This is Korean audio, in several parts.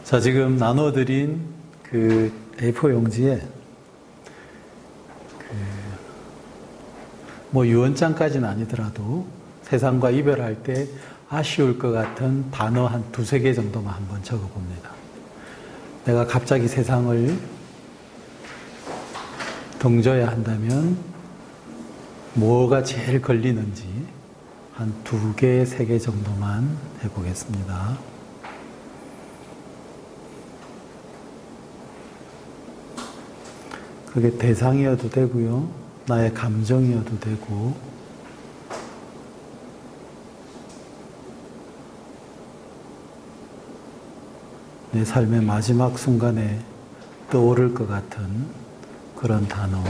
자, 지금 나눠드린 그 A4 용지에 뭐 유언장까지는 아니더라도 세상과 이별할 때 아쉬울 것 같은 단어 한 두세 개 정도만 한번 적어봅니다. 내가 갑자기 세상을 등져야 한다면 뭐가 제일 걸리는지 한 두 개, 세 개 정도만 해보겠습니다. 그게 대상이어도 되고요. 나의 감정이어도 되고, 내 삶의 마지막 순간에 떠오를 것 같은 그런 단어.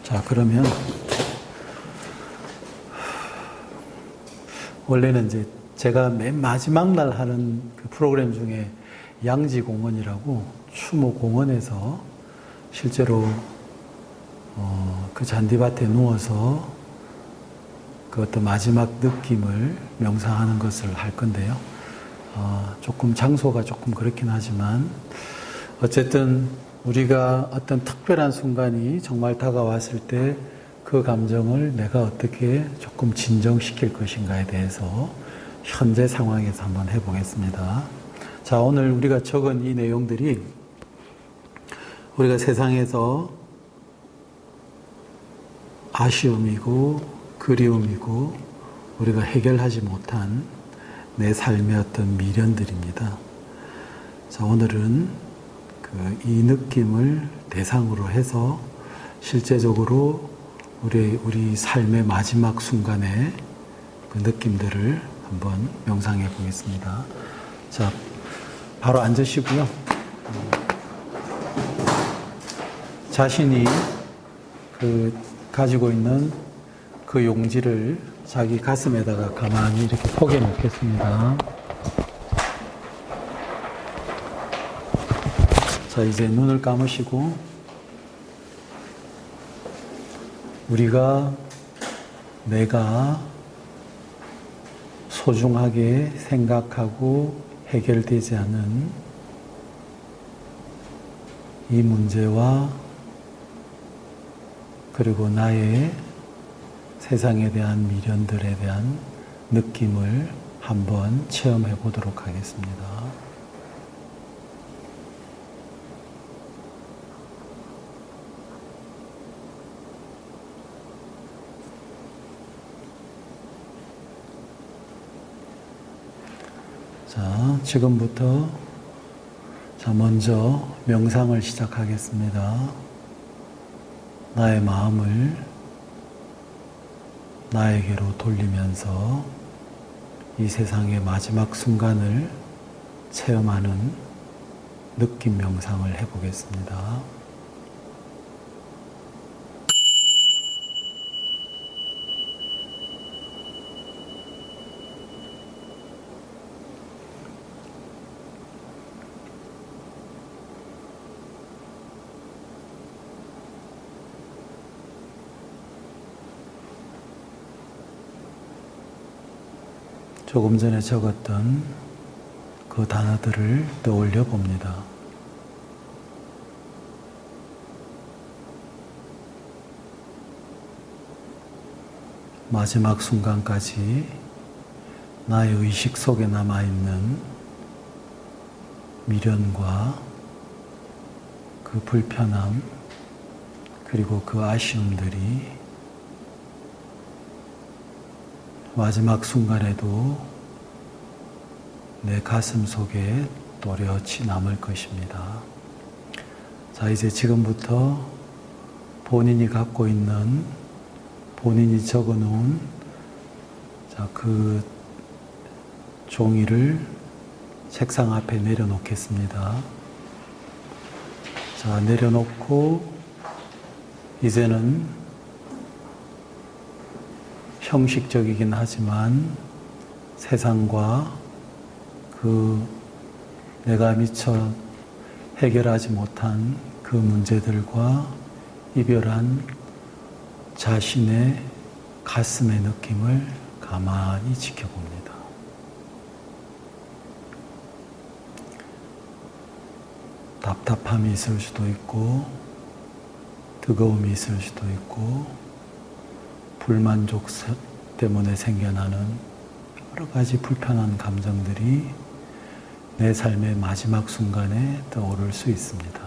자, 그러면 원래는 이제 제가 맨 마지막 날 하는 그 프로그램 중에 양지공원이라고 추모공원에서 실제로 그 잔디밭에 누워서 그 어떤 마지막 느낌을 명상하는 것을 할 건데요. 조금 장소가 조금 그렇긴 하지만 어쨌든 우리가 어떤 특별한 순간이 정말 다가왔을 때 그 감정을 내가 어떻게 조금 진정시킬 것인가에 대해서 현재 상황에서 한번 해보겠습니다. 자, 오늘 우리가 적은 이 내용들이 우리가 세상에서 아쉬움이고 그리움이고 우리가 해결하지 못한 내 삶의 어떤 미련들입니다. 자, 오늘은 이 느낌을 대상으로 해서 실제적으로 우리 삶의 마지막 순간에 그 느낌들을 한번 명상해 보겠습니다. 자, 바로 앉으시고요. 자신이 가지고 있는 그 용지를 자기 가슴에다가 가만히 이렇게 포개 놓겠습니다. 자, 이제 눈을 감으시고 내가 소중하게 생각하고 해결되지 않은 이 문제와 그리고 나의 세상에 대한 미련들에 대한 느낌을 한번 체험해 보도록 하겠습니다. 자, 지금부터 먼저 명상을 시작하겠습니다. 나의 마음을 나에게로 돌리면서 이 세상의 마지막 순간을 체험하는 느낌 명상을 해보겠습니다. 조금 전에 적었던 그 단어들을 떠올려 봅니다. 마지막 순간까지 나의 의식 속에 남아있는 미련과 그 불편함 그리고 그 아쉬움들이 마지막 순간에도 내 가슴 속에 또렷이 남을 것입니다. 자, 이제 지금부터 본인이 갖고 있는, 본인이 적어 놓은 그 종이를 책상 앞에 내려놓겠습니다. 자, 내려놓고 이제는 형식적이긴 하지만 세상과 그 내가 미처 해결하지 못한 그 문제들과 이별한 자신의 가슴의 느낌을 가만히 지켜봅니다. 답답함이 있을 수도 있고 뜨거움이 있을 수도 있고 불만족 때문에 생겨나는 여러 가지 불편한 감정들이 내 삶의 마지막 순간에 떠오를 수 있습니다.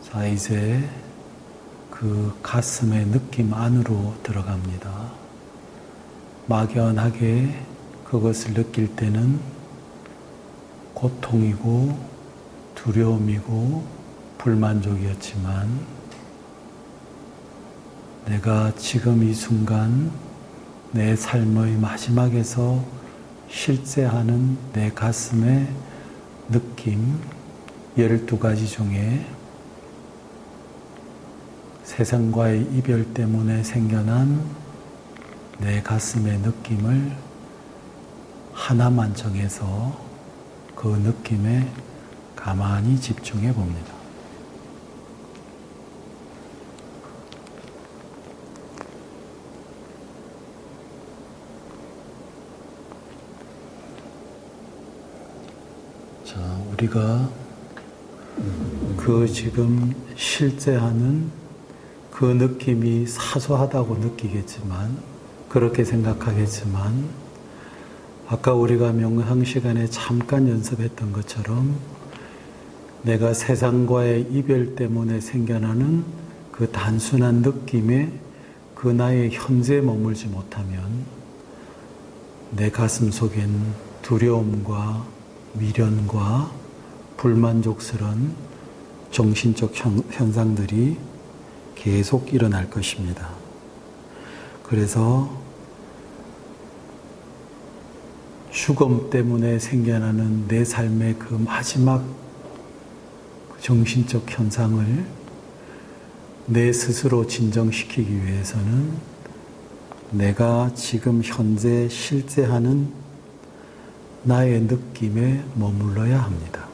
자, 이제 그 가슴의 느낌 안으로 들어갑니다. 막연하게 그것을 느낄 때는 고통이고 두려움이고 불만족이었지만 내가 지금 이 순간 내 삶의 마지막에서 실제하는 내 가슴의 느낌 12가지 중에 세상과의 이별 때문에 생겨난 내 가슴의 느낌을 하나만 정해서 그 느낌에 가만히 집중해 봅니다. 자, 우리가 그 지금 실제하는 그 느낌이 사소하다고 느끼겠지만, 그렇게 생각하겠지만, 아까 우리가 명상 시간에 잠깐 연습했던 것처럼 내가 세상과의 이별 때문에 생겨나는 그 단순한 느낌에 그 나의 현재에 머물지 못하면 내 가슴 속엔 두려움과 미련과 불만족스러운 정신적 현상들이 계속 일어날 것입니다. 그래서 죽음 때문에 생겨나는 내 삶의 그 마지막 정신적 현상을 내 스스로 진정시키기 위해서는 내가 지금 현재 실제하는 나의 느낌에 머물러야 합니다.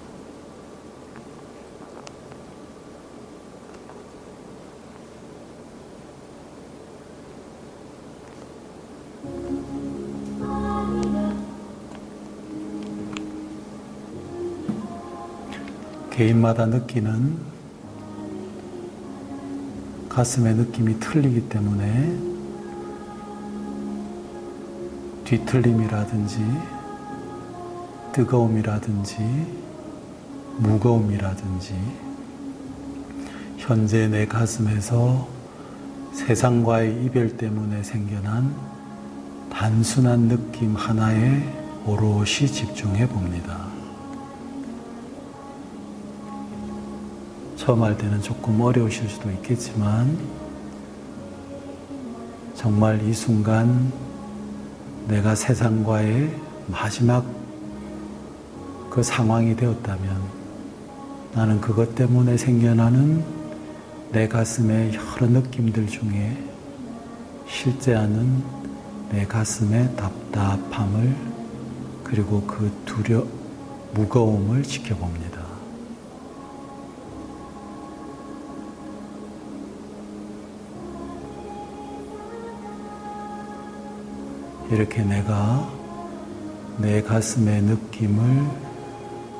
개인마다 느끼는 가슴의 느낌이 틀리기 때문에 뒤틀림이라든지 뜨거움이라든지 무거움이라든지 현재 내 가슴에서 세상과의 이별 때문에 생겨난 단순한 느낌 하나에 오롯이 집중해 봅니다. 처음 할 때는 조금 어려우실 수도 있겠지만 정말 이 순간 내가 세상과의 마지막 그 상황이 되었다면 나는 그것 때문에 생겨나는 내 가슴의 여러 느낌들 중에 실제하는 내 가슴의 답답함을 그리고 그 무거움을 지켜봅니다. 이렇게 내가 내 가슴의 느낌을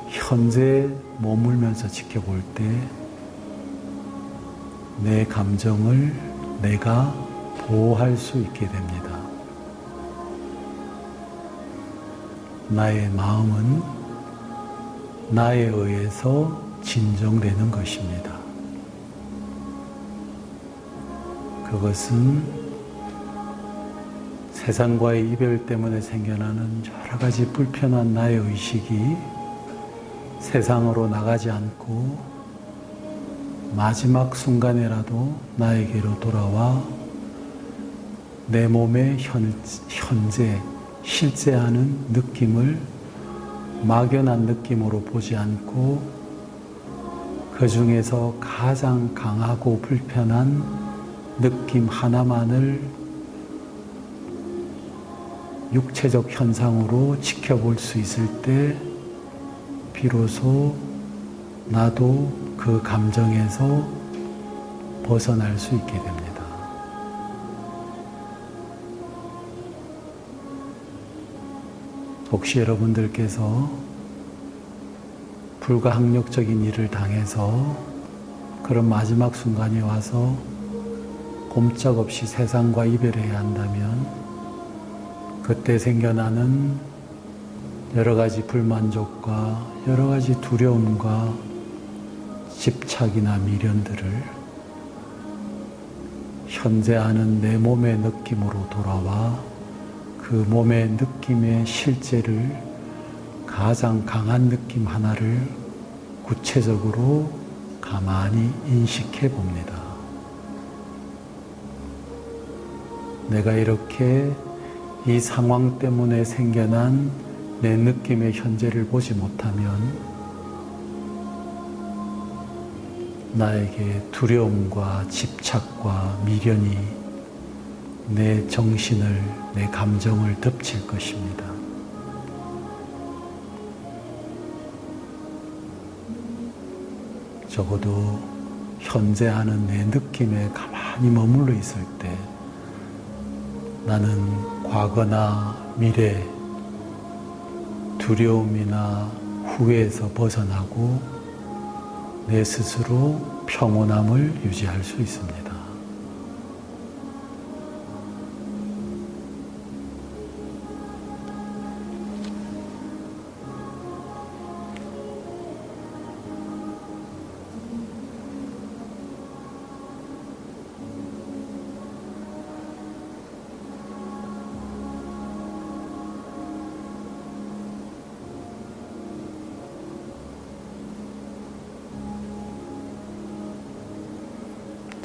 현재 머물면서 지켜볼 때 내 감정을 내가 보호할 수 있게 됩니다. 나의 마음은 나에 의해서 진정되는 것입니다. 그것은 세상과의 이별 때문에 생겨나는 여러 가지 불편한 나의 의식이 세상으로 나가지 않고 마지막 순간에라도 나에게로 돌아와 내 몸의 현재 실제하는 느낌을 막연한 느낌으로 보지 않고 그 중에서 가장 강하고 불편한 느낌 하나만을 육체적 현상으로 지켜볼 수 있을 때 비로소 나도 그 감정에서 벗어날 수 있게 됩니다. 혹시 여러분들께서 불가항력적인 일을 당해서 그런 마지막 순간이 와서 꼼짝없이 세상과 이별해야 한다면 그때 생겨나는 여러 가지 불만족과 여러 가지 두려움과 집착이나 미련들을 현재 아는 내 몸의 느낌으로 돌아와 그 몸의 느낌의 실제를 가장 강한 느낌 하나를 구체적으로 가만히 인식해 봅니다. 내가 이렇게 이 상황 때문에 생겨난 내 느낌의 현재를 보지 못하면 나에게 두려움과 집착과 미련이 내 정신을, 내 감정을 덮칠 것입니다. 적어도 현재 하는 내 느낌에 가만히 머물러 있을 때 나는 과거나 미래, 두려움이나 후회에서 벗어나고 내 스스로 평온함을 유지할 수 있습니다.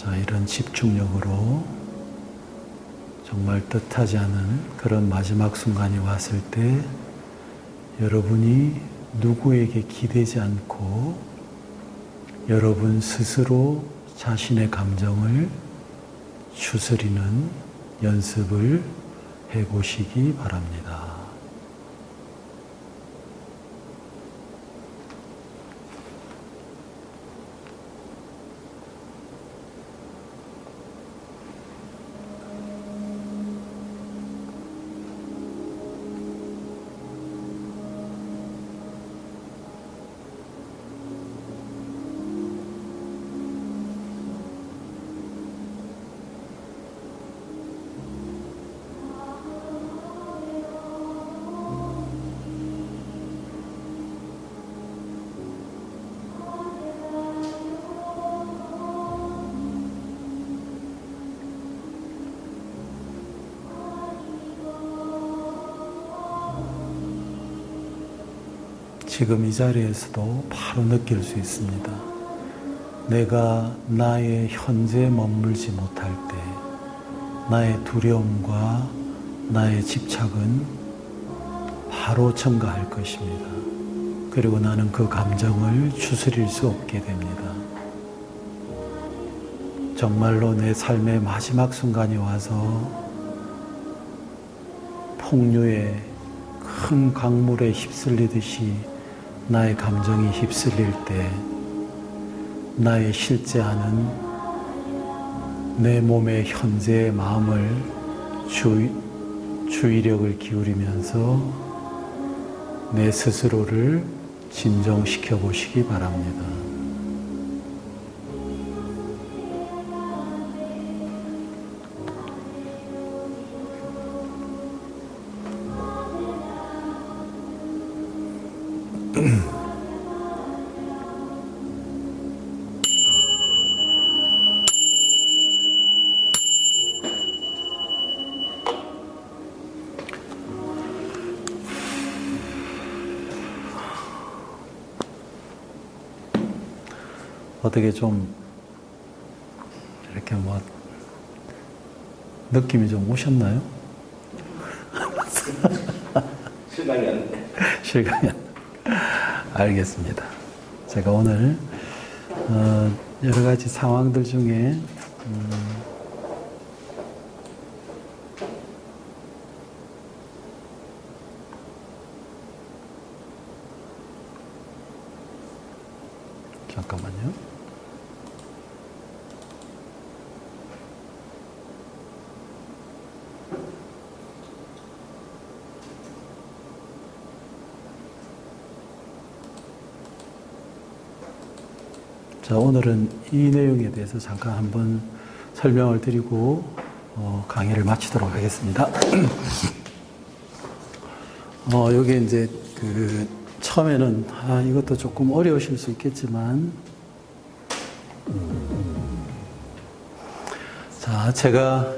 자, 이런 집중력으로 정말 뜻하지 않은 그런 마지막 순간이 왔을 때 여러분이 누구에게 기대지 않고 여러분 스스로 자신의 감정을 추스리는 연습을 해보시기 바랍니다. 지금 이 자리에서도 바로 느낄 수 있습니다. 내가 나의 현재에 머물지 못할 때 나의 두려움과 나의 집착은 바로 증가할 것입니다. 그리고 나는 그 감정을 추스릴 수 없게 됩니다. 정말로 내 삶의 마지막 순간이 와서 폭류의 큰 강물에 휩쓸리듯이 나의 감정이 휩쓸릴 때 나의 실제하는 내 몸의 현재의 마음을 주의력을 기울이면서 내 스스로를 진정시켜 보시기 바랍니다. 어떻게 좀 이렇게 뭐 느낌이 좀 오셨나요? 실감이 안 나. 실감이 안 나. 알겠습니다. 제가 오늘 여러 가지 상황들 중에 잠깐만요. 자, 오늘은 이 내용에 대해서 잠깐 한번 설명을 드리고 강의를 마치도록 하겠습니다. 여기 이제 처음에는 이것도 조금 어려우실 수 있겠지만, 자, 제가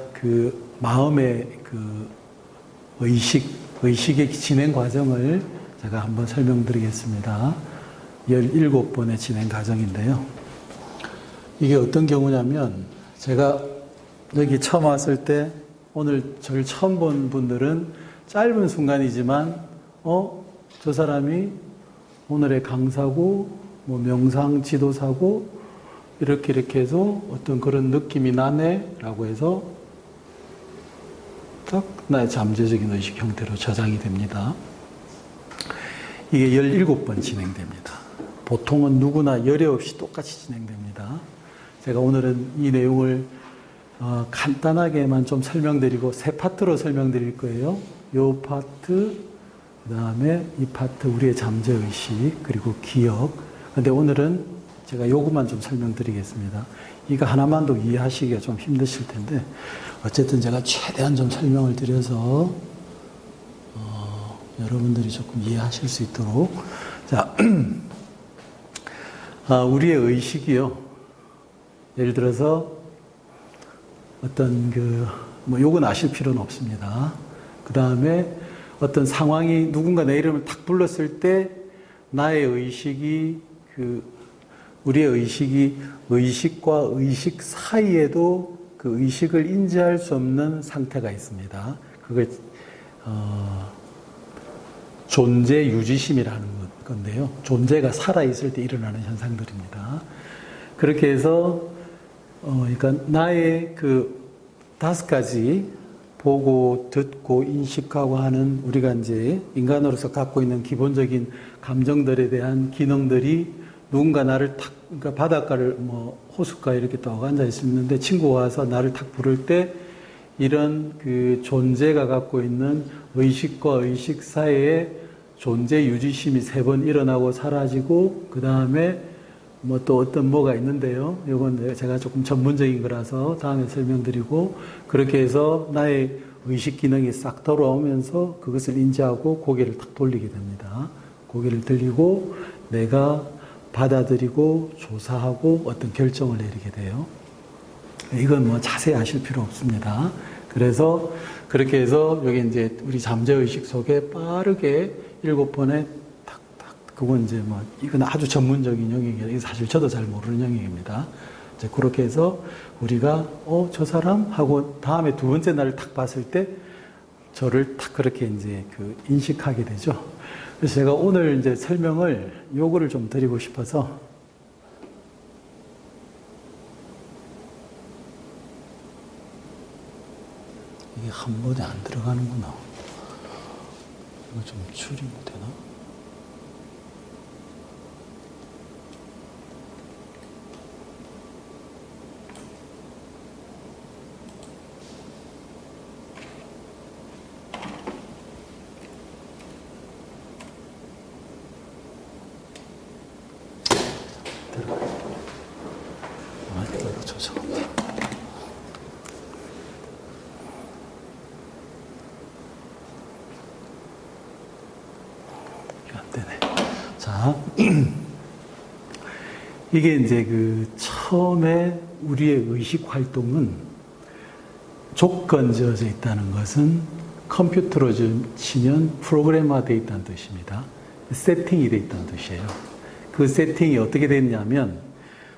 마음의 의식의 진행 과정을 제가 한번 설명드리겠습니다. 17번의 진행 과정인데요. 이게 어떤 경우냐면, 제가 여기 처음 왔을 때, 오늘 저를 처음 본 분들은 짧은 순간이지만, 저 사람이 오늘의 강사고, 뭐 명상 지도사고, 이렇게 해서 어떤 그런 느낌이 나네, 라고 해서 딱 나의 잠재적인 의식 형태로 저장이 됩니다. 이게 17번 진행됩니다. 보통은 누구나 열애 없이 똑같이 진행됩니다. 제가 오늘은 이 내용을 간단하게만 좀 설명드리고 세 파트로 설명드릴 거예요. 요 파트, 그 다음에 이 파트 우리의 잠재의식, 그리고 기억. 근데 오늘은 제가 요것만 좀 설명드리겠습니다. 이거 하나만도 이해하시기가 좀 힘드실 텐데 어쨌든 제가 최대한 좀 설명을 드려서 여러분들이 조금 이해하실 수 있도록. 자, 우리의 의식이요. 예를 들어서 어떤 요건 아실 필요는 없습니다. 그 다음에 어떤 상황이 누군가 내 이름을 탁 불렀을 때 나의 의식이 우리의 의식이 의식과 의식 사이에도 그 의식을 인지할 수 없는 상태가 있습니다. 그걸 존재 유지심이라는 건데요. 존재가 살아있을 때 일어나는 현상들입니다. 그렇게 해서 그러니까 나의 5가지 보고, 듣고, 인식하고 하는 우리가 이제 인간으로서 갖고 있는 기본적인 감정들에 대한 기능들이 누군가 나를 그러니까 바닷가를 호숫가에 이렇게 딱 앉아 있었는데 친구가 와서 나를 탁 부를 때 이런 존재가 갖고 있는 의식과 의식 사이에 존재 유지심이 3번 일어나고 사라지고, 그 다음에 또 어떤 뭐가 있는데요. 이건 제가 조금 전문적인 거라서 다음에 설명드리고, 그렇게 해서 나의 의식 기능이 싹 돌아오면서 그것을 인지하고 고개를 탁 돌리게 됩니다. 고개를 들리고 내가 받아들이고 조사하고 어떤 결정을 내리게 돼요. 이건 자세히 아실 필요 없습니다. 그래서 그렇게 해서 여기 이제 우리 잠재의식 속에 빠르게 7번에 탁탁, 그건 이제 이건 아주 전문적인 영역이에요. 이거 사실 저도 잘 모르는 영역입니다. 이제 그렇게 해서 우리가 저 사람 하고 다음에 2번째 날을 탁 봤을 때 저를 탁 그렇게 이제 인식하게 되죠. 그래서 제가 오늘 이제 설명을 요거를 좀 드리고 싶어서 이게 한 번에 안 들어가는구나. 이거 좀 줄이면 되나? 들어가요. 이거 조정합니다. 이게 안 되네. 자, 이게 이제 그 처음에 우리의 의식 활동은 조건지어져 있다는 것은 컴퓨터로 치면 프로그램화되어 있다는 뜻입니다. 세팅이 되어 있다는 뜻이에요. 그 세팅이 어떻게 됐냐면,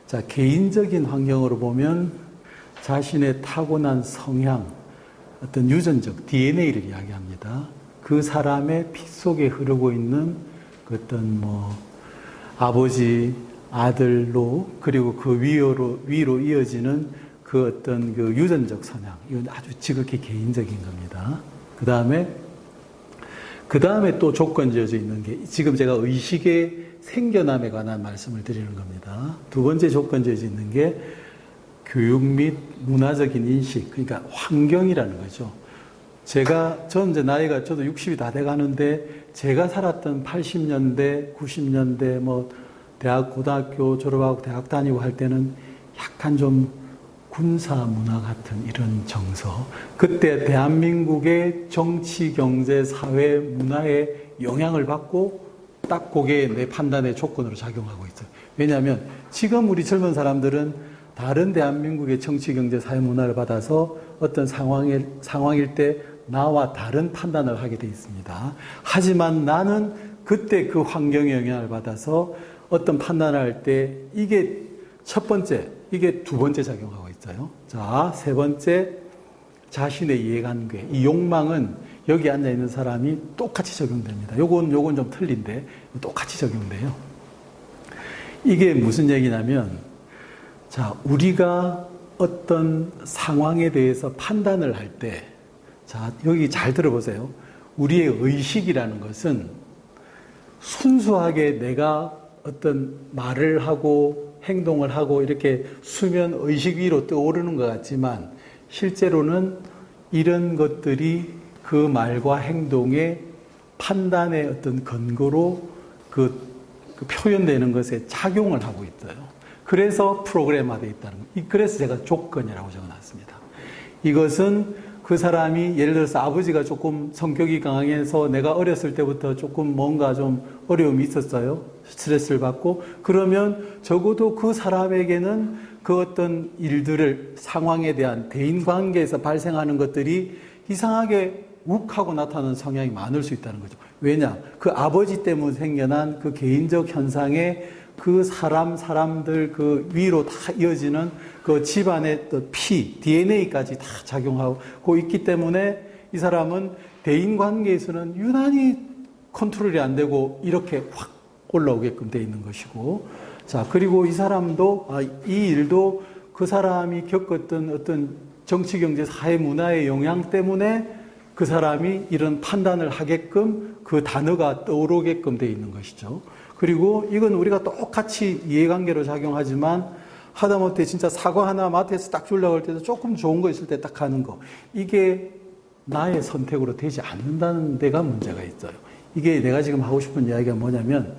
자, 개인적인 환경으로 보면 자신의 타고난 성향, 어떤 유전적 DNA를 이야기합니다. 그 사람의 피 속에 흐르고 있는 그 어떤 아버지, 아들로, 그리고 그 위로 이어지는 그 어떤 그 유전적 성향, 이건 아주 지극히 개인적인 겁니다. 그 다음에 또 조건지어져 있는 게, 지금 제가 의식의 생겨남에 관한 말씀을 드리는 겁니다. 두 번째 조건지어져 있는 게 교육 및 문화적인 인식, 그러니까 환경이라는 거죠. 저는 이제 나이가, 저도 60이 다 돼 가는데, 제가 살았던 80년대, 90년대, 대학, 고등학교 졸업하고 대학 다니고 할 때는 약간 좀 군사 문화 같은 이런 정서, 그때 대한민국의 정치, 경제, 사회, 문화에 영향을 받고 딱 그게 내 판단의 조건으로 작용하고 있어요. 왜냐하면 지금 우리 젊은 사람들은 다른 대한민국의 정치, 경제, 사회, 문화를 받아서 어떤 상황일 때 나와 다른 판단을 하게 돼 있습니다. 하지만 나는 그때 그 환경의 영향을 받아서 어떤 판단을 할 때 이게 첫 번째, 이게 두 번째 작용하고 있어요. 자, 세 번째, 자신의 이해관계. 이 욕망은 여기 앉아있는 사람이 똑같이 적용됩니다. 요건 좀 틀린데 똑같이 적용돼요. 이게 무슨 얘기냐면, 자, 우리가 어떤 상황에 대해서 판단을 할 때, 자, 여기 잘 들어보세요. 우리의 의식이라는 것은 순수하게 내가 어떤 말을 하고 행동을 하고 이렇게 수면 의식 위로 떠오르는 것 같지만, 실제로는 이런 것들이 그 말과 행동의 판단의 어떤 근거로 그 표현되는 것에 작용을 하고 있어요. 그래서 프로그램화되어 있다는 거예요. 그래서 제가 조건이라고 적어놨습니다. 이것은 그 사람이 예를 들어서 아버지가 조금 성격이 강해서 내가 어렸을 때부터 조금 뭔가 좀 어려움이 있었어요. 스트레스를 받고, 그러면 적어도 그 사람에게는 그 어떤 일들을, 상황에 대한 대인관계에서 발생하는 것들이 이상하게 욱하고 나타나는 성향이 많을 수 있다는 거죠. 왜냐? 그 아버지 때문에 생겨난 그 개인적 현상에 그 사람들 그 위로 다 이어지는 그 집안의 또 피, DNA까지 다 작용하고 있기 때문에 이 사람은 대인관계에서는 유난히 컨트롤이 안 되고 이렇게 확 올라오게끔 돼 있는 것이고, 자, 그리고 이 사람도, 이 일도 그 사람이 겪었던 어떤 정치, 경제, 사회, 문화의 영향 때문에 그 사람이 이런 판단을 하게끔 그 단어가 떠오르게끔 돼 있는 것이죠. 그리고 이건 우리가 똑같이 이해관계로 작용하지만, 하다못해 진짜 사과 하나 마트에서 딱 주려고 할 때도 조금 좋은 거 있을 때 딱 하는 거, 이게 나의 선택으로 되지 않는다는 데가 문제가 있어요. 이게 내가 지금 하고 싶은 이야기가 뭐냐면,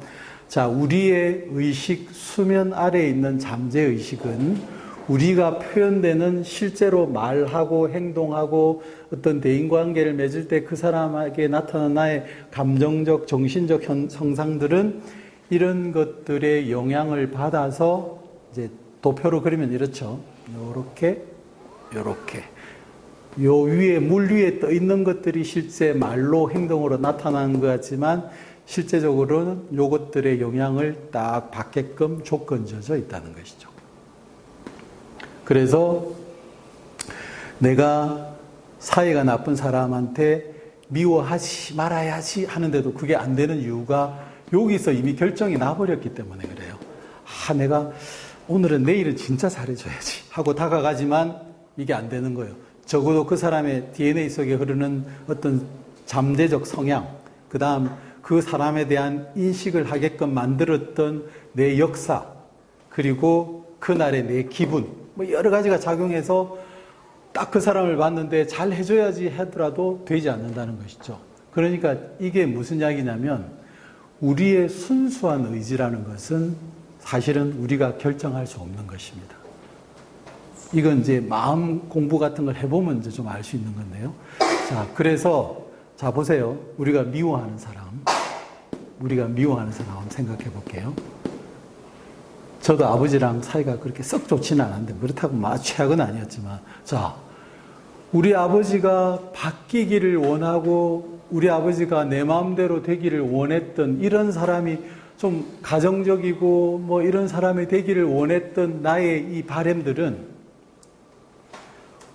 자, 우리의 의식, 수면 아래에 있는 잠재의식은 우리가 표현되는 실제로 말하고 행동하고 어떤 대인관계를 맺을 때 그 사람에게 나타나는 나의 감정적, 정신적 성상들은 이런 것들의 영향을 받아서, 이제 도표로 그리면 이렇죠. 요렇게, 요렇게. 요 위에, 물 위에 떠 있는 것들이 실제 말로 행동으로 나타나는 것 같지만, 실제적으로는 요것들의 영향을 딱 받게끔 조건지어져 있다는 것이죠. 그래서 내가 사이가 나쁜 사람한테 미워하지 말아야지 하는데도 그게 안 되는 이유가 여기서 이미 결정이 나버렸기 때문에 그래요. 내가 내일은 진짜 잘해줘야지 하고 다가가지만 이게 안 되는 거예요. 적어도 그 사람의 DNA 속에 흐르는 어떤 잠재적 성향, 그 다음 그 사람에 대한 인식을 하게끔 만들었던 내 역사, 그리고 그날의 내 기분, 여러 가지가 작용해서 딱 그 사람을 봤는데 잘 해줘야지 하더라도 되지 않는다는 것이죠. 그러니까 이게 무슨 이야기냐면, 우리의 순수한 의지라는 것은 사실은 우리가 결정할 수 없는 것입니다. 이건 이제 마음 공부 같은 걸 해보면 이제 좀 알 수 있는 건데요. 자, 그래서, 자, 보세요. 우리가 미워하는 사람 한번 생각해 볼게요. 저도 아버지랑 사이가 그렇게 썩 좋지는 않았는데, 그렇다고 막 최악은 아니었지만, 자, 우리 아버지가 바뀌기를 원하고, 우리 아버지가 내 마음대로 되기를 원했던 이런 사람이 좀 가정적이고, 뭐 이런 사람이 되기를 원했던 나의 이 바람들은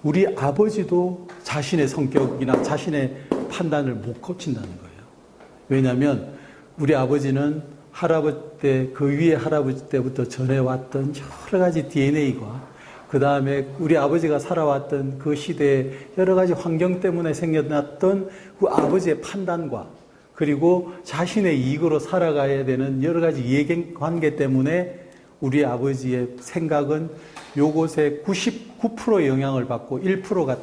우리 아버지도 자신의 성격이나 자신의 판단을 못 고친다는 거예요. 왜냐하면 우리 아버지는 할아버지 때, 그 위에 할아버지 때부터 전해왔던 여러 가지 DNA가, 그 다음에 우리 아버지가 살아왔던 그 시대의 여러 가지 환경 때문에 생겨났던 그 아버지의 판단과, 그리고 자신의 이익으로 살아가야 되는 여러 가지 이해관계 때문에 우리 아버지의 생각은 요것에 99% 영향을 받고 1%가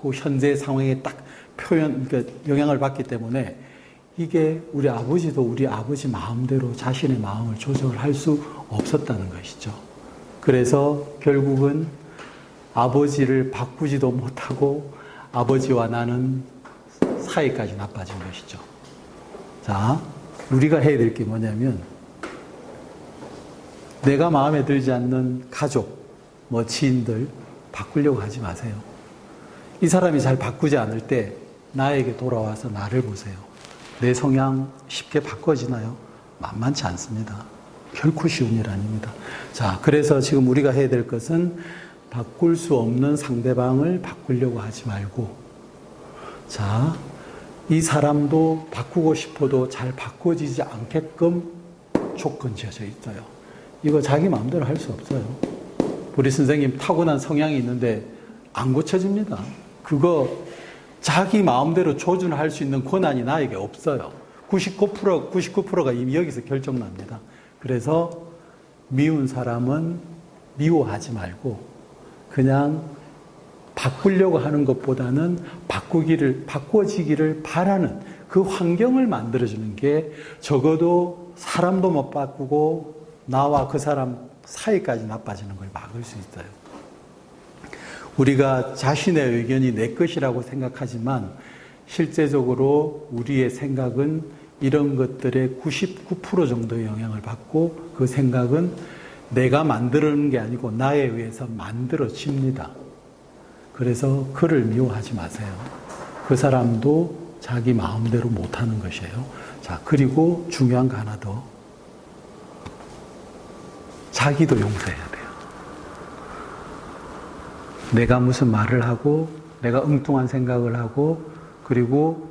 그 현재 상황에 딱 그러니까 영향을 받기 때문에 이게 우리 아버지도 우리 아버지 마음대로 자신의 마음을 조절할 수 없었다는 것이죠. 그래서 결국은 아버지를 바꾸지도 못하고 아버지와 나는 사이까지 나빠진 것이죠. 자, 우리가 해야 될 게 뭐냐면, 내가 마음에 들지 않는 가족, 뭐 지인들 바꾸려고 하지 마세요. 이 사람이 잘 바꾸지 않을 때 나에게 돌아와서 나를 보세요. 내 성향 쉽게 바꿔지나요? 만만치 않습니다. 결코 쉬운 일 아닙니다. 자, 그래서 지금 우리가 해야 될 것은 바꿀 수 없는 상대방을 바꾸려고 하지 말고, 자, 이 사람도 바꾸고 싶어도 잘 바꿔지지 않게끔 조건 지어져 있어요. 이거 자기 마음대로 할 수 없어요. 우리 선생님 타고난 성향이 있는데 안 고쳐집니다. 그거 자기 마음대로 조준할 수 있는 권한이 나에게 없어요. 99%가 이미 여기서 결정납니다. 그래서 미운 사람은 미워하지 말고 그냥 바꾸려고 하는 것보다는 바꿔지기를 바라는 그 환경을 만들어주는 게 적어도 사람도 못 바꾸고 나와 그 사람 사이까지 나빠지는 걸 막을 수 있어요. 우리가 자신의 의견이 내 것이라고 생각하지만 실제적으로 우리의 생각은 이런 것들의 99% 정도의 영향을 받고 그 생각은 내가 만드는 게 아니고 나에 의해서 만들어집니다. 그래서 그를 미워하지 마세요. 그 사람도 자기 마음대로 못하는 것이에요. 자, 그리고 중요한 거 하나 더. 자기도 용서해야 돼요. 내가 무슨 말을 하고 내가 엉뚱한 생각을 하고 그리고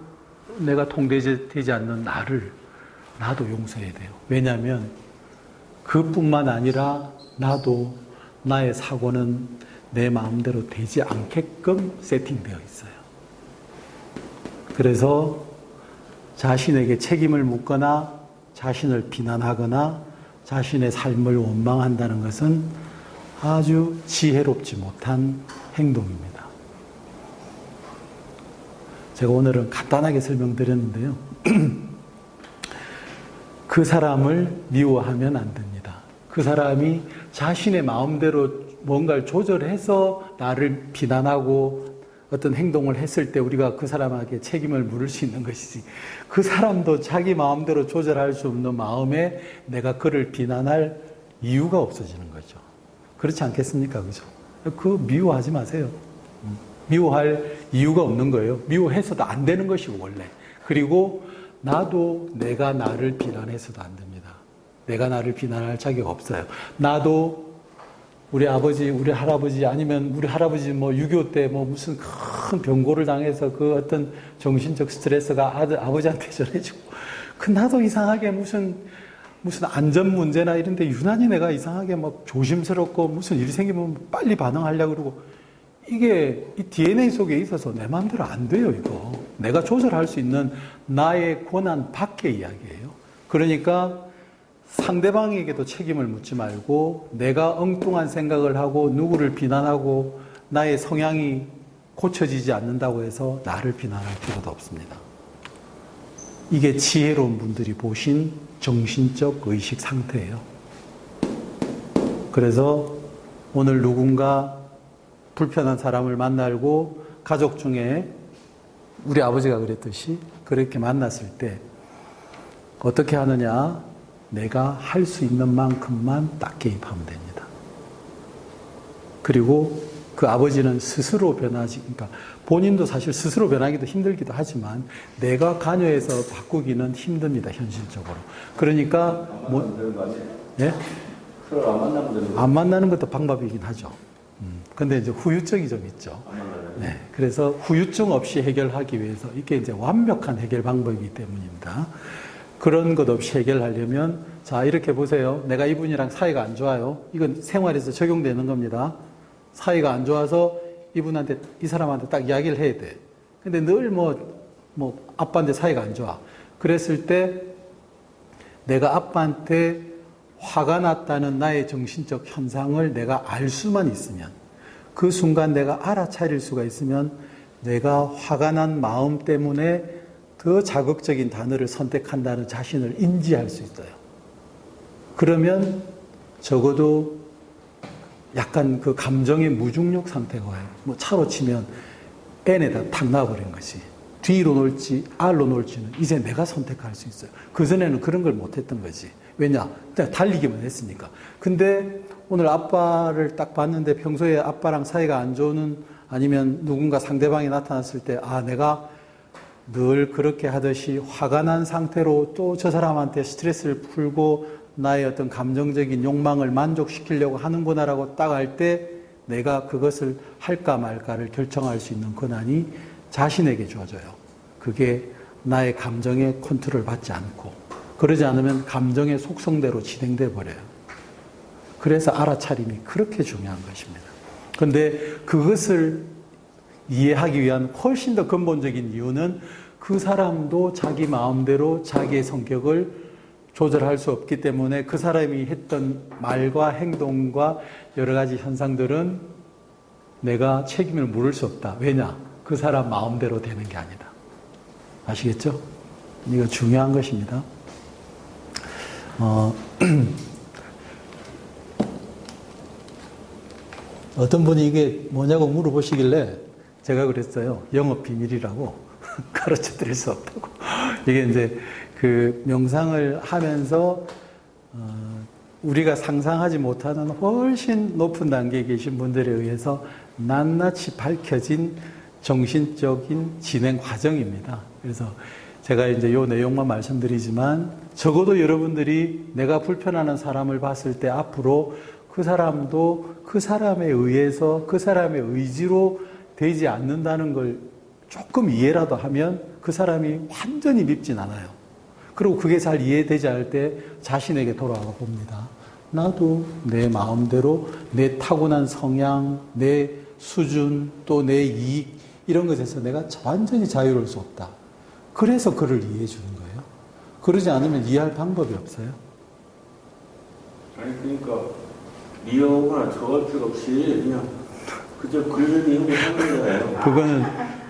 내가 통제되지 않는 나도 용서해야 돼요. 왜냐하면 그뿐만 아니라 나도 나의 사고는 내 마음대로 되지 않게끔 세팅되어 있어요. 그래서 자신에게 책임을 묻거나 자신을 비난하거나 자신의 삶을 원망한다는 것은 아주 지혜롭지 못한 행동입니다. 제가 오늘은 간단하게 설명드렸는데요. 그 사람을 미워하면 안 됩니다. 그 사람이 자신의 마음대로 뭔가를 조절해서 나를 비난하고 어떤 행동을 했을 때 우리가 그 사람에게 책임을 물을 수 있는 것이지, 그 사람도 자기 마음대로 조절할 수 없는 마음에 내가 그를 비난할 이유가 없어지는 거죠. 그렇지 않겠습니까? 그죠? 그거 미워하지 마세요. 미워할 이유가 없는 거예요. 미워해서도 안 되는 것이고, 원래. 그리고 나도 내가 나를 비난해서도 안 됩니다. 내가 나를 비난할 자격 없어요. 나도 우리 아버지, 우리 할아버지, 아니면 우리 할아버지 뭐 6.25 때 뭐 무슨 큰 병고를 당해서 그 어떤 정신적 스트레스가 아버지한테 전해지고, 나도 이상하게 무슨 안전 문제나 이런 데 유난히 내가 이상하게 막 조심스럽고 무슨 일이 생기면 빨리 반응하려고 그러고, 이게 이 DNA 속에 있어서 내 마음대로 안 돼요, 이거. 내가 조절할 수 있는 나의 권한 밖의 이야기예요. 그러니까 상대방에게도 책임을 묻지 말고 내가 엉뚱한 생각을 하고 누구를 비난하고 나의 성향이 고쳐지지 않는다고 해서 나를 비난할 필요도 없습니다. 이게 지혜로운 분들이 보신 정신적 의식 상태예요. 그래서 오늘 누군가 불편한 사람을 만나고 가족 중에 우리 아버지가 그랬듯이 그렇게 만났을 때 어떻게 하느냐? 내가 할 수 있는 만큼만 딱 개입하면 됩니다. 그리고 그 아버지는 스스로 변하지, 그러니까 본인도 사실 스스로 변하기도 힘들기도 하지만 내가 관여해서 바꾸기는 힘듭니다, 현실적으로. 그러니까 안 만나면 되는 거 아니에요? 예? 서로 안 만나면 되는 거 안 만나는 것도 방법이긴 하죠. 근데 이제 후유증이 좀 있죠. 안 만나면. 네. 그래서 후유증 없이 해결하기 위해서 이게 이제 완벽한 해결 방법이기 때문입니다. 그런 것 없이 해결하려면 자, 이렇게 보세요. 내가 이분이랑 사이가 안 좋아요. 이건 생활에서 적용되는 겁니다. 사이가 안 좋아서 이분한테, 이 사람한테 딱 이야기를 해야 돼. 근데 늘 아빠한테 사이가 안 좋아. 그랬을 때 내가 아빠한테 화가 났다는 나의 정신적 현상을 내가 알 수만 있으면, 그 순간 내가 알아차릴 수가 있으면 내가 화가 난 마음 때문에 더 자극적인 단어를 선택한다는 자신을 인지할 수 있어요. 그러면 적어도 약간 그 감정의 무중력 상태가 와요. 뭐 차로 치면 N에다 탁 놔버린 것이. D로 놓을지 R로 놓을지는 이제 내가 선택할 수 있어요. 그전에는 그런 걸 못했던 거지. 왜냐? 그냥 달리기만 했으니까. 근데 오늘 아빠를 딱 봤는데 평소에 아빠랑 사이가 안 좋은, 아니면 누군가 상대방이 나타났을 때, 아, 내가 늘 그렇게 하듯이 화가 난 상태로 또 저 사람한테 스트레스를 풀고 나의 어떤 감정적인 욕망을 만족시키려고 하는구나라고 딱 알 때 내가 그것을 할까 말까를 결정할 수 있는 권한이 자신에게 주어져요. 그게 나의 감정에 컨트롤 받지 않고, 그러지 않으면 감정의 속성대로 진행돼 버려요. 그래서 알아차림이 그렇게 중요한 것입니다. 그런데 그것을 이해하기 위한 훨씬 더 근본적인 이유는 그 사람도 자기 마음대로 자기의 성격을 조절할 수 없기 때문에 그 사람이 했던 말과 행동과 여러 가지 현상들은 내가 책임을 물을 수 없다. 왜냐? 그 사람 마음대로 되는 게 아니다. 아시겠죠? 이거 중요한 것입니다. 어떤 분이 이게 뭐냐고 물어보시길래 제가 그랬어요. 영업 비밀이라고 가르쳐 드릴 수 없다고. 이게 이제 그 명상을 하면서 우리가 상상하지 못하는 훨씬 높은 단계에 계신 분들에 의해서 낱낱이 밝혀진 정신적인 진행 과정입니다. 그래서 제가 이제 요 내용만 말씀드리지만 적어도 여러분들이 내가 불편하는 사람을 봤을 때 앞으로 그 사람도 그 사람에 의해서 그 사람의 의지로 되지 않는다는 걸 조금 이해라도 하면 그 사람이 완전히 밉진 않아요. 그리고 그게 잘 이해되지 않을 때 자신에게 돌아가 봅니다. 나도 내 마음대로 내 타고난 성향, 내 수준, 또 내 이익 이런 것에서 내가 완전히 자유로울 수 없다. 그래서 그를 이해해 주는 거예요. 그러지 않으면 이해할 방법이 없어요. 아니 그러니까 미워하거나 좋아할 필요 없이 그냥 그저 글들이 하는 거잖아요.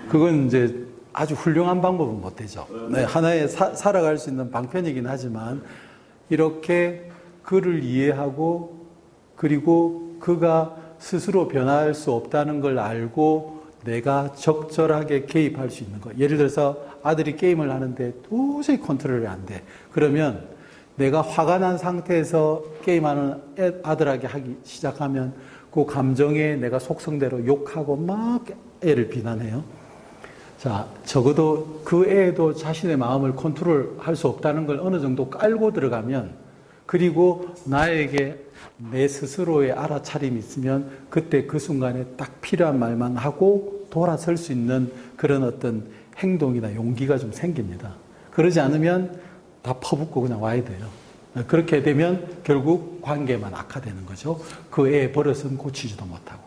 그건 이제 아주 훌륭한 방법은 못 되죠. 네, 하나의 살아갈 수 있는 방편이긴 하지만 이렇게 그를 이해하고 그리고 그가 스스로 변할 수 없다는 걸 알고 내가 적절하게 개입할 수 있는 거. 예를 들어서 아들이 게임을 하는데 도저히 컨트롤이 안 돼. 그러면 내가 화가 난 상태에서 게임하는 아들에게 하기 시작하면 그 감정에 내가 속성대로 욕하고 막 애를 비난해요. 자, 적어도 그 애도 자신의 마음을 컨트롤할 수 없다는 걸 어느 정도 깔고 들어가면, 그리고 나에게 내 스스로의 알아차림이 있으면 그때 그 순간에 딱 필요한 말만 하고 돌아설 수 있는 그런 어떤 행동이나 용기가 좀 생깁니다. 그러지 않으면 다 퍼붓고 그냥 와야 돼요. 그렇게 되면 결국 관계만 악화되는 거죠. 그 애의 버릇은 고치지도 못하고.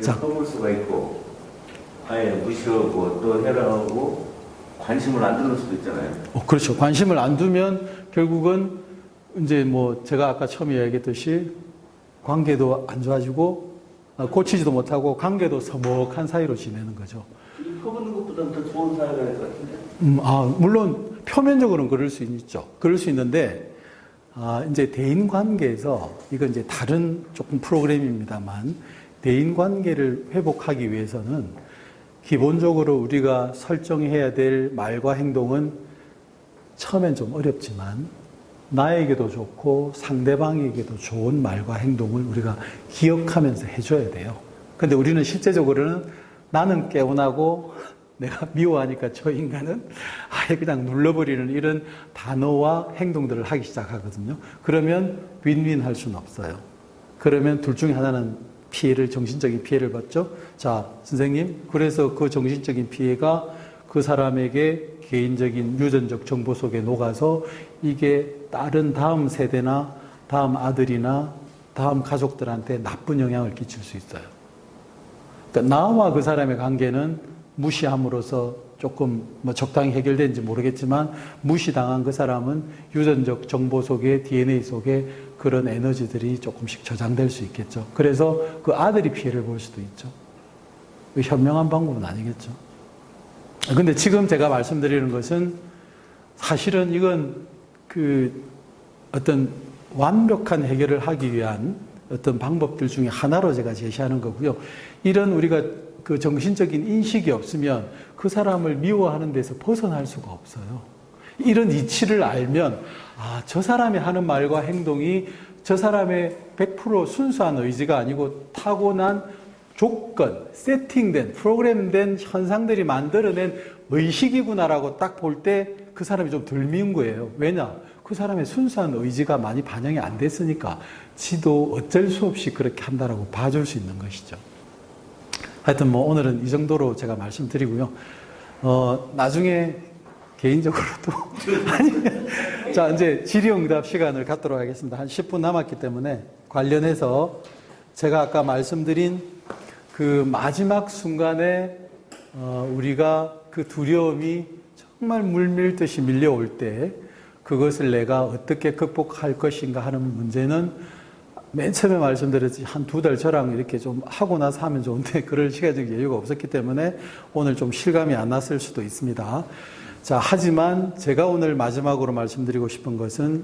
자, 퍼볼 수가 있고 아예 무시하고 또 해라하고 관심을 안 두는 수도 있잖아요. 그렇죠. 관심을 안 두면 결국은 이제 뭐 제가 아까 처음에 이야기했듯이 관계도 안 좋아지고 고치지도 못하고 관계도 서먹한 사이로 지내는 거죠. 이 퍼붓는 것보다는 더 좋은 사회가 될 것 같은데. 물론 표면적으로는 그럴 수 있죠. 그럴 수 있는데 이제 대인 관계에서, 이건 이제 다른 조금 프로그램입니다만, 대인 관계를 회복하기 위해서는 기본적으로 우리가 설정해야 될 말과 행동은 처음엔 좀 어렵지만 나에게도 좋고 상대방에게도 좋은 말과 행동을 우리가 기억하면서 해줘야 돼요. 근데 우리는 실제적으로는 나는 개운하고 내가 미워하니까 저 인간은 아예 그냥 눌러버리는 이런 단어와 행동들을 하기 시작하거든요. 그러면 윈윈 할 수는 없어요. 그러면 둘 중에 하나는 정신적인 피해를 받죠. 자, 선생님, 그래서 그 정신적인 피해가 그 사람에게 개인적인 유전적 정보 속에 녹아서 이게 다음 세대나 다음 아들이나 다음 가족들한테 나쁜 영향을 끼칠 수 있어요. 그러니까 나와 그 사람의 관계는 무시함으로써 조금 적당히 해결된지 모르겠지만 무시당한 그 사람은 유전적 정보 속에 DNA 속에 그런 에너지들이 조금씩 저장될 수 있겠죠. 그래서 그 아들이 피해를 볼 수도 있죠. 현명한 방법은 아니겠죠. 근데 지금 제가 말씀드리는 것은 사실은 이건 어떤 완벽한 해결을 하기 위한 어떤 방법들 중에 하나로 제가 제시하는 거고요. 이런 우리가 그 정신적인 인식이 없으면 그 사람을 미워하는 데서 벗어날 수가 없어요. 이런 이치를 알면 저 사람이 하는 말과 행동이 저 사람의 100% 순수한 의지가 아니고 타고난 조건, 세팅된, 프로그램된 현상들이 만들어낸 의식이구나라고 딱 볼 때 그 사람이 좀 덜 미운 거예요. 왜냐? 그 사람의 순수한 의지가 많이 반영이 안 됐으니까 지도 어쩔 수 없이 그렇게 한다라고 봐줄 수 있는 것이죠. 하여튼 오늘은 이 정도로 제가 말씀드리고요. 나중에 개인적으로도 자, 이제 질의응답 시간을 갖도록 하겠습니다. 한 10분 남았기 때문에 관련해서 제가 아까 말씀드린 그 마지막 순간에 우리가 그 두려움이 정말 물밀듯이 밀려올 때 그것을 내가 어떻게 극복할 것인가 하는 문제는 맨 처음에 말씀드렸듯이 한 2달 저랑 이렇게 좀 하고 나서 하면 좋은데 그럴 시간적 여유가 없었기 때문에 오늘 좀 실감이 안 났을 수도 있습니다. 자, 하지만 제가 오늘 마지막으로 말씀드리고 싶은 것은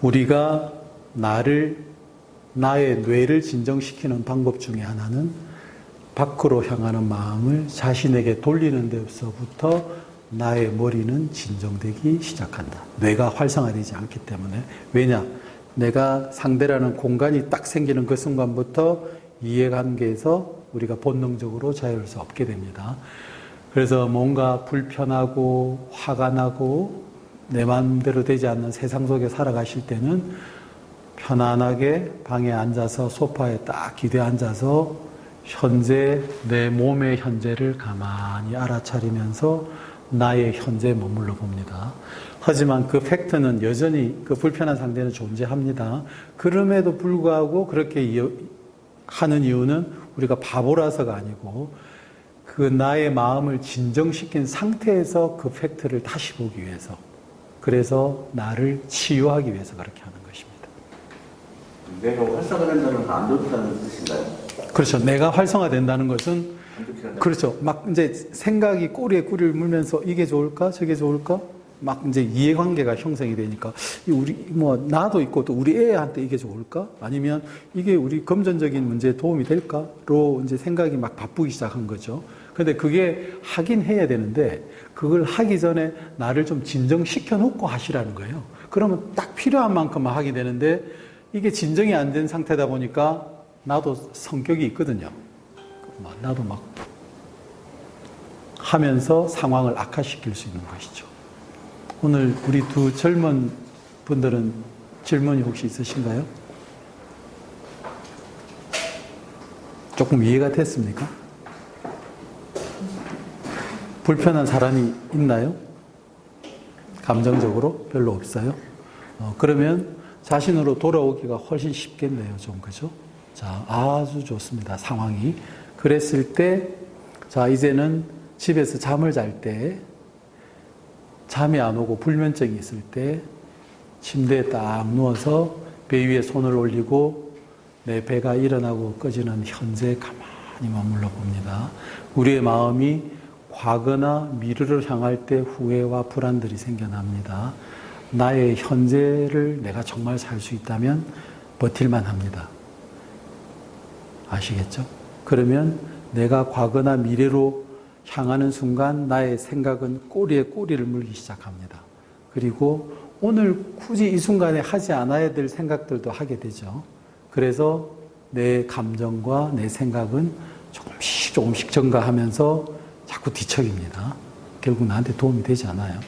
우리가 나의 뇌를 진정시키는 방법 중에 하나는 밖으로 향하는 마음을 자신에게 돌리는 데서부터 나의 머리는 진정되기 시작한다. 뇌가 활성화되지 않기 때문에. 왜냐? 내가 상대라는 공간이 딱 생기는 그 순간부터 이해관계에서 우리가 본능적으로 자유로울 수 없게 됩니다. 그래서 뭔가 불편하고 화가 나고 내 마음대로 되지 않는 세상 속에 살아가실 때는 편안하게 방에 앉아서 소파에 딱 기대 앉아서 현재 내 몸의 현재를 가만히 알아차리면서 나의 현재에 머물러 봅니다. 하지만 그 팩트는 여전히 그 불편한 상태는 존재합니다. 그럼에도 불구하고 그렇게 하는 이유는 우리가 바보라서가 아니고 그 나의 마음을 진정시킨 상태에서 그 팩트를 다시 보기 위해서, 그래서 나를 치유하기 위해서 그렇게 하는 것입니다. 내가 활성화된다는 건 안 좋다는 뜻인가요? 그렇죠. 내가 활성화된다는 것은 그렇죠. 막 이제 생각이 꼬리에 꼬리를 물면서 이게 좋을까 저게 좋을까 막 이제 이해관계가 형성이 되니까 나도 있고 또 우리 애한테 이게 좋을까 아니면 이게 우리 금전적인 문제에 도움이 될까로 이제 생각이 막 바쁘기 시작한 거죠. 근데 그게 하긴 해야 되는데 그걸 하기 전에 나를 좀 진정시켜 놓고 하시라는 거예요. 그러면 딱 필요한 만큼만 하게 되는데 이게 진정이 안 된 상태다 보니까 나도 성격이 있거든요. 나도 막 하면서 상황을 악화시킬 수 있는 것이죠. 오늘 우리 두 젊은 분들은 질문이 혹시 있으신가요? 조금 이해가 됐습니까? 불편한 사람이 있나요? 감정적으로 별로 없어요? 그러면 자신으로 돌아오기가 훨씬 쉽겠네요. 좀 그죠? 자, 아주 좋습니다. 상황이. 그랬을 때, 자, 이제는 집에서 잠을 잘 때, 잠이 안 오고 불면증이 있을 때, 침대에 딱 누워서 배 위에 손을 올리고 내 배가 일어나고 꺼지는 현재에 가만히 머물러 봅니다. 우리의 마음이 과거나 미래를 향할 때 후회와 불안들이 생겨납니다. 나의 현재를 내가 정말 살 수 있다면 버틸만 합니다. 아시겠죠? 그러면 내가 과거나 미래로 향하는 순간 나의 생각은 꼬리에 꼬리를 물기 시작합니다. 그리고 오늘 굳이 이 순간에 하지 않아야 될 생각들도 하게 되죠. 그래서 내 감정과 내 생각은 조금씩 증가하면서 자꾸 뒤척입니다. 결국 나한테 도움이 되지 않아요.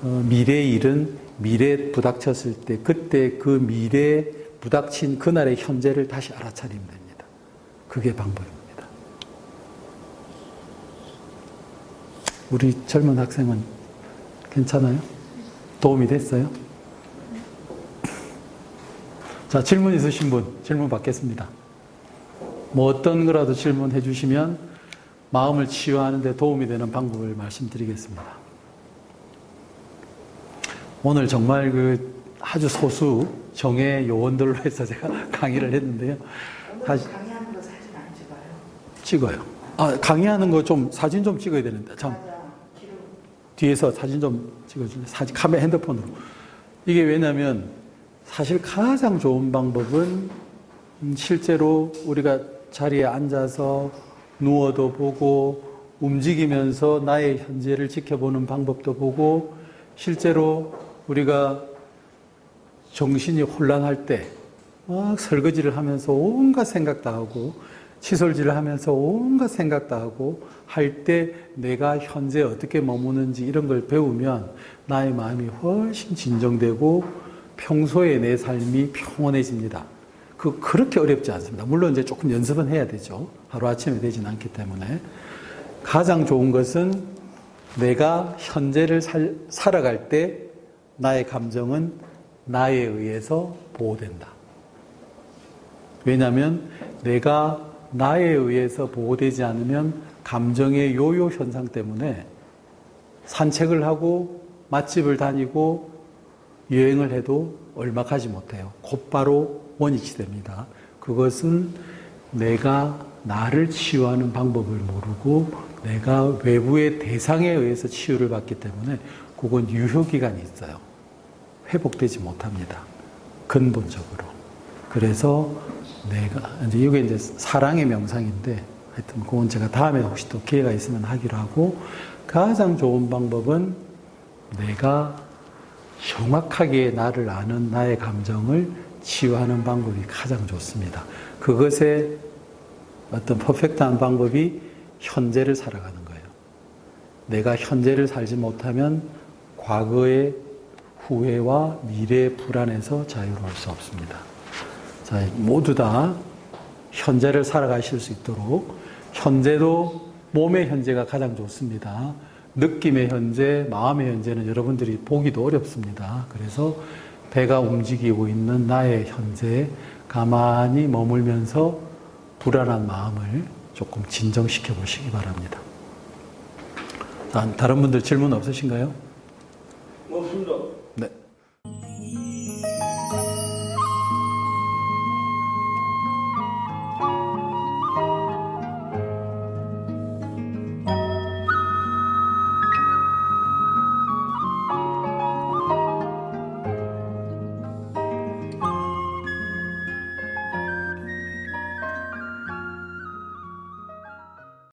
미래의 일은 미래에 부닥쳤을 때 그때 그 미래에 부닥친 그날의 현재를 다시 알아차리면 됩니다. 그게 방법입니다. 우리 젊은 학생은 괜찮아요? 도움이 됐어요? 자, 질문 있으신 분 질문 받겠습니다. 뭐 어떤 거라도 질문해 주시면 마음을 치유하는 데 도움이 되는 방법을 말씀드리겠습니다. 오늘 정말 아주 소수 정예 요원들로 해서 제가 강의를 했는데요. 사실 강의하는 거 사진 안 찍어요? 찍어요. 아, 강의하는 거 좀 사진 좀 찍어야 되는데 참. 뒤에서 사진 좀 찍어주세요. 카메라 핸드폰으로. 이게 왜냐면 사실 가장 좋은 방법은 실제로 우리가 자리에 앉아서 누워도 보고 움직이면서 나의 현재를 지켜보는 방법도 보고 실제로 우리가 정신이 혼란할 때 막 설거지를 하면서 온갖 생각도 하고 칫솔질을 하면서 온갖 생각도 하고 할 때 내가 현재 어떻게 머무는지 이런 걸 배우면 나의 마음이 훨씬 진정되고 평소에 내 삶이 평온해집니다. 그렇게 어렵지 않습니다. 물론 이제 조금 연습은 해야 되죠. 하루아침에 되지는 않기 때문에. 가장 좋은 것은 내가 현재를 살아갈 때 나의 감정은 나에 의해서 보호된다. 왜냐하면 내가 나에 의해서 보호되지 않으면 감정의 요요 현상 때문에 산책을 하고 맛집을 다니고 여행을 해도 얼마 가지 못해요. 곧바로 원위치 됩니다. 그것은 내가 나를 치유하는 방법을 모르고 내가 외부의 대상에 의해서 치유를 받기 때문에 그건 유효기간이 있어요. 회복되지 못합니다. 근본적으로. 그래서 이게 이제 사랑의 명상인데 하여튼 그건 제가 다음에 혹시 또 기회가 있으면 하기로 하고 가장 좋은 방법은 내가 정확하게 나를 아는 나의 감정을 치유하는 방법이 가장 좋습니다. 그것의 어떤 퍼펙트한 방법이 현재를 살아가는 거예요. 내가 현재를 살지 못하면 과거의 후회와 미래의 불안에서 자유로울 수 없습니다. 자, 모두 다 현재를 살아가실 수 있도록 현재도 몸의 현재가 가장 좋습니다. 느낌의 현재, 마음의 현재는 여러분들이 보기도 어렵습니다. 그래서 배가 움직이고 있는 나의 현재에 가만히 머물면서 불안한 마음을 조금 진정시켜 보시기 바랍니다. 다른 분들 질문 없으신가요? 없습니다.